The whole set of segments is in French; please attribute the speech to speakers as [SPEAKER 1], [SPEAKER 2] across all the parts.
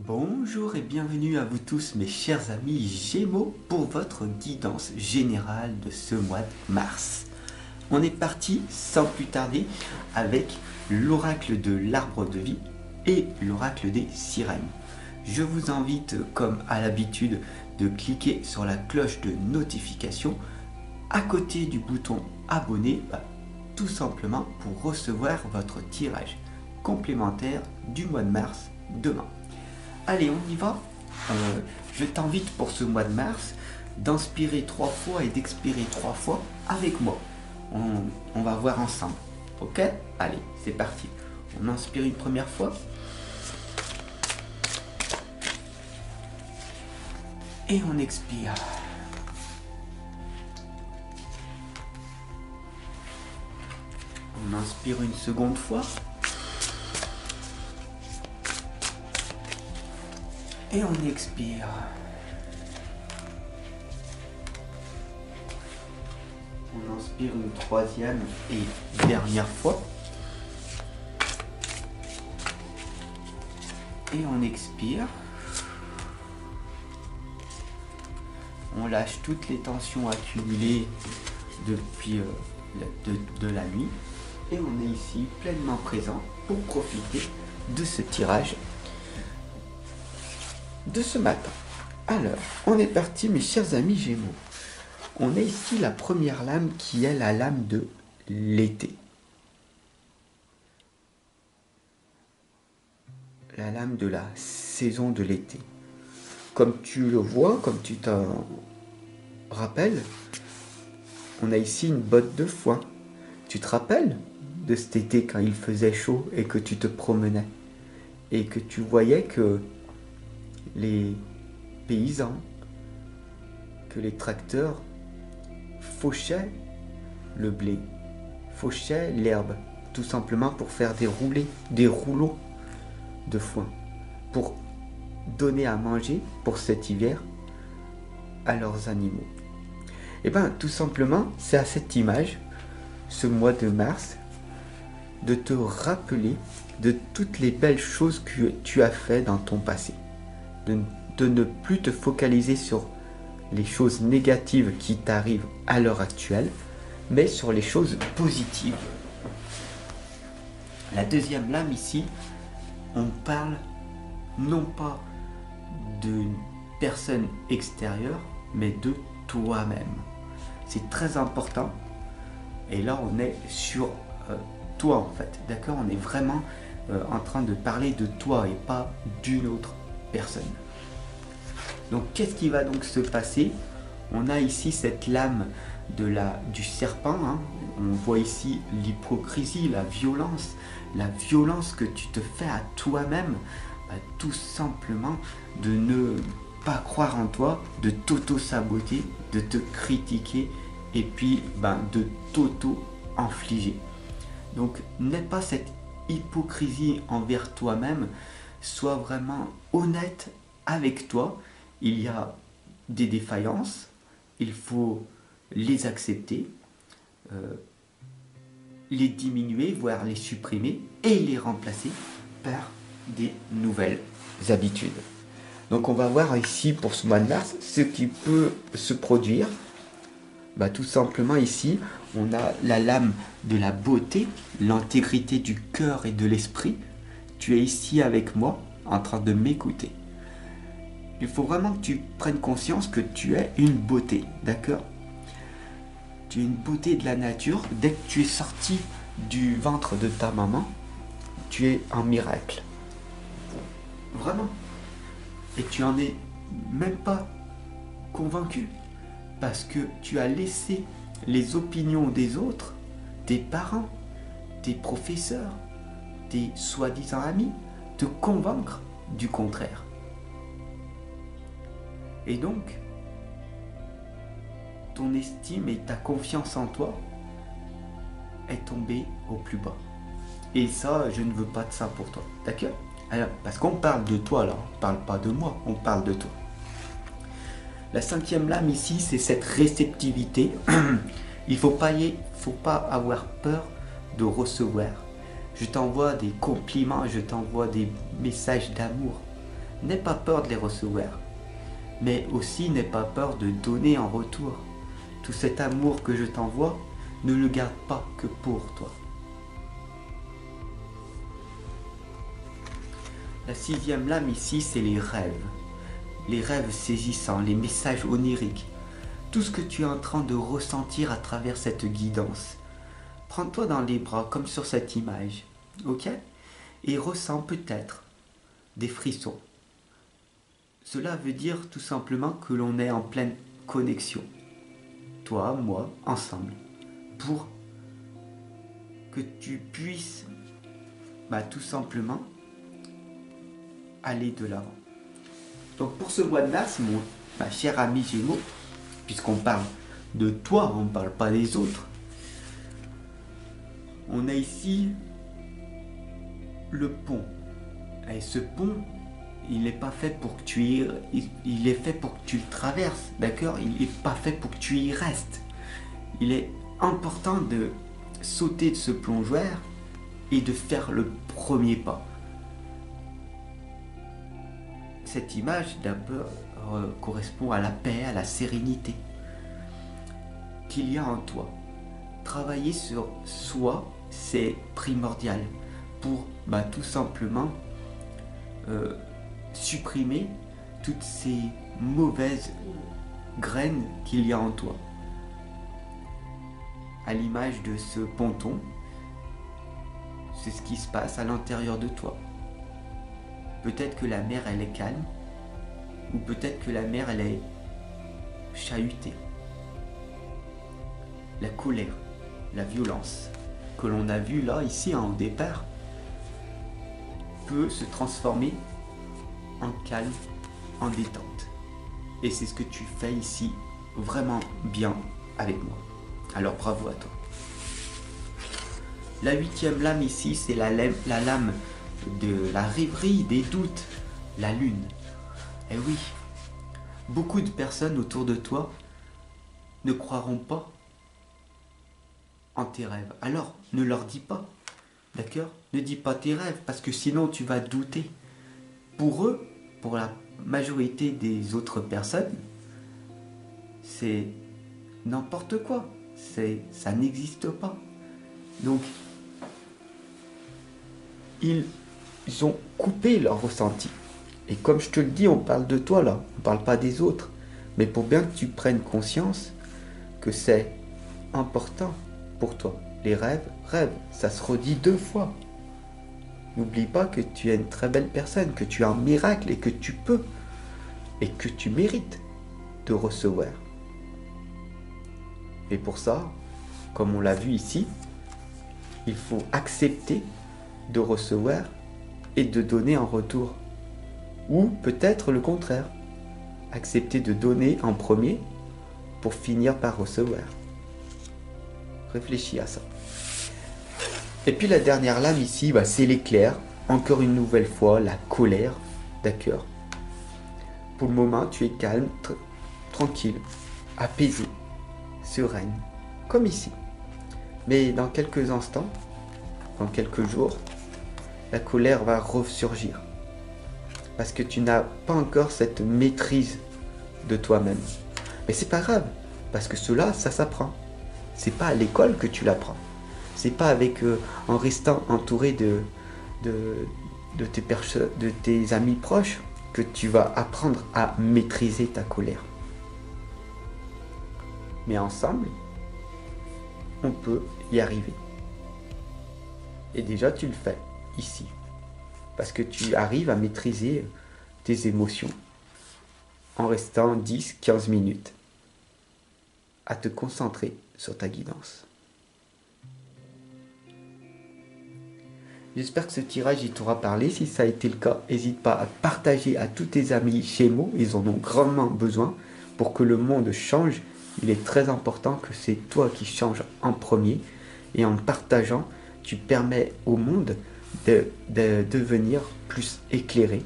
[SPEAKER 1] Bonjour et bienvenue à vous tous mes chers amis Gémeaux pour votre guidance générale de ce mois de mars. On est parti sans plus tarder avec l'oracle de l'arbre de vie et l'oracle des sirènes. Je vous invite comme à l'habitude de cliquer sur la cloche de notification à côté du bouton abonner, tout simplement pour recevoir votre tirage complémentaire du mois de mars demain. Allez, on y va. Je t'invite pour ce mois de mars d'inspirer 3 fois et d'expirer 3 fois avec moi. On va voir ensemble. Ok? Allez, c'est parti. On inspire une première fois. Et on expire. On inspire une seconde fois. Et on expire. On inspire une troisième et dernière fois. Et on expire. On lâche toutes les tensions accumulées depuis de la nuit. Et on est ici pleinement présent pour profiter de ce tirage de ce matin. Alors, on est parti mes chers amis Gémeaux. On a ici la première lame qui est la lame de l'été. La lame de la saison de l'été. Comme tu le vois, comme tu t'en rappelles, on a ici une botte de foin. Tu te rappelles de cet été quand il faisait chaud et que tu te promenais et que tu voyais que les paysans, que les tracteurs fauchaient le blé, fauchaient l'herbe, tout simplement pour faire des rouleaux de foin, pour donner à manger pour cet hiver à leurs animaux. Et bien tout simplement, c'est à cette image, ce mois de mars, de te rappeler de toutes les belles choses que tu as fait dans ton passé. De ne plus te focaliser sur les choses négatives qui t'arrivent à l'heure actuelle, mais sur les choses positives. La deuxième lame ici, on parle non pas d'une personne extérieure, mais de toi-même. C'est très important. Et là, on est sur toi en fait. D'accord? On est vraiment en train de parler de toi et pas d'une autre personne. Donc qu'est-ce qui va donc se passer? On a ici cette lame du serpent, hein. On voit ici l'hypocrisie, la violence que tu te fais à toi-même, tout simplement de ne pas croire en toi, de t'auto-saboter, de te critiquer et puis de t'auto-infliger. Donc n'aie pas cette hypocrisie envers toi-même, sois vraiment honnête avec toi. Il y a des défaillances, il faut les accepter, les diminuer, voire les supprimer et les remplacer par des nouvelles habitudes. Donc on va voir ici pour ce mois de mars ce qui peut se produire. Tout simplement ici, on a la lame de la beauté, l'intégrité du cœur et de l'esprit. Tu es ici avec moi en train de m'écouter. Il faut vraiment que tu prennes conscience que tu es une beauté, d'accord? Tu es une beauté de la nature. Dès que tu es sorti du ventre de ta maman, tu es un miracle. Vraiment. Et tu en es même pas convaincu. Parce que tu as laissé les opinions des autres, tes parents, tes professeurs, tes soi-disant amis, te convaincre du contraire. Et donc, ton estime et ta confiance en toi est tombée au plus bas. Et ça, je ne veux pas de ça pour toi. D'accord? Alors, parce qu'on parle de toi là, on ne parle pas de moi, on parle de toi. La cinquième lame ici, c'est cette réceptivité. Il ne faut pas avoir peur de recevoir. Je t'envoie des compliments, je t'envoie des messages d'amour. n'aie pas peur de les recevoir. Mais aussi n'aie pas peur de donner en retour. Tout cet amour que je t'envoie, ne le garde pas que pour toi. La 6e lame ici, c'est les rêves. Les rêves saisissants, les messages oniriques. Tout ce que tu es en train de ressentir à travers cette guidance. Prends-toi dans les bras comme sur cette image, ok? Et ressens peut-être des frissons. Cela veut dire tout simplement que l'on est en pleine connexion. Toi, moi, ensemble. Pour que tu puisses tout simplement aller de l'avant. Donc pour ce mois de mars, ma chère amie Gémeaux, puisqu'on parle de toi, on ne parle pas des autres, on a ici le pont. Et ce pont, il n'est pas fait pour que il est fait pour que tu le traverses, d'accord? Il n'est pas fait pour que tu y restes. Il est important de sauter de ce plongeoir et de faire le premier pas. Cette image d'abord correspond à la paix, à la sérénité qu'il y a en toi. Travailler sur soi, c'est primordial pour tout simplement supprimer toutes ces mauvaises graines qu'il y a en toi. À l'image de ce ponton, c'est ce qui se passe à l'intérieur de toi. Peut-être que la mer, elle est calme, ou peut-être que la mer, elle est chahutée. La colère, la violence que l'on a vu là, ici, au départ, peut se transformer en calme, en détente. Et c'est ce que tu fais ici vraiment bien avec moi. Alors bravo à toi. La 8e lame ici, c'est la lame de la rêverie, des doutes, la lune. Et oui, beaucoup de personnes autour de toi ne croiront pas en tes rêves. Alors, ne leur dis pas, d'accord? Ne dis pas tes rêves, parce que sinon tu vas douter. Pour eux, pour la majorité des autres personnes, c'est n'importe quoi. Ça n'existe pas. Donc, ils ont coupé leur ressenti. Et comme je te le dis, on parle de toi là, on ne parle pas des autres. Mais pour bien que tu prennes conscience que c'est important pour toi. Les rêves, ça se redit 2 fois. N'oublie pas que tu es une très belle personne, que tu es un miracle et que tu peux et que tu mérites de recevoir. Et pour ça, comme on l'a vu ici, il faut accepter de recevoir et de donner en retour. Ou peut-être le contraire, accepter de donner en premier pour finir par recevoir. Réfléchis à ça. Et puis la dernière lame ici, c'est l'éclair. Encore une nouvelle fois, la colère. D'accord. Pour le moment, tu es calme, tranquille, apaisé, sereine, comme ici. Mais dans quelques instants, dans quelques jours, la colère va ressurgir. Parce que tu n'as pas encore cette maîtrise de toi-même. Mais c'est pas grave, parce que cela, ça s'apprend. C'est pas à l'école que tu l'apprends. C'est pas avec en restant entouré de tes amis proches que tu vas apprendre à maîtriser ta colère. Mais ensemble, on peut y arriver. Et déjà, tu le fais ici. Parce que tu arrives à maîtriser tes émotions en restant 10-15 minutes à te concentrer sur ta guidance. J'espère que ce tirage t'aura parlé. Si ça a été le cas, n'hésite pas à partager à tous tes amis Gémeaux. Ils en ont grandement besoin pour que le monde change. Il est très important que c'est toi qui changes en premier. Et en partageant, tu permets au monde de devenir plus éclairé.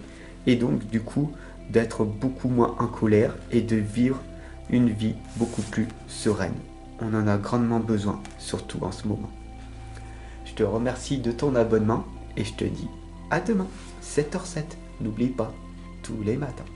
[SPEAKER 1] Et donc, du coup, d'être beaucoup moins en colère et de vivre une vie beaucoup plus sereine. On en a grandement besoin, surtout en ce moment. Je te remercie de ton abonnement et je te dis à demain, 7h07. N'oublie pas, tous les matins.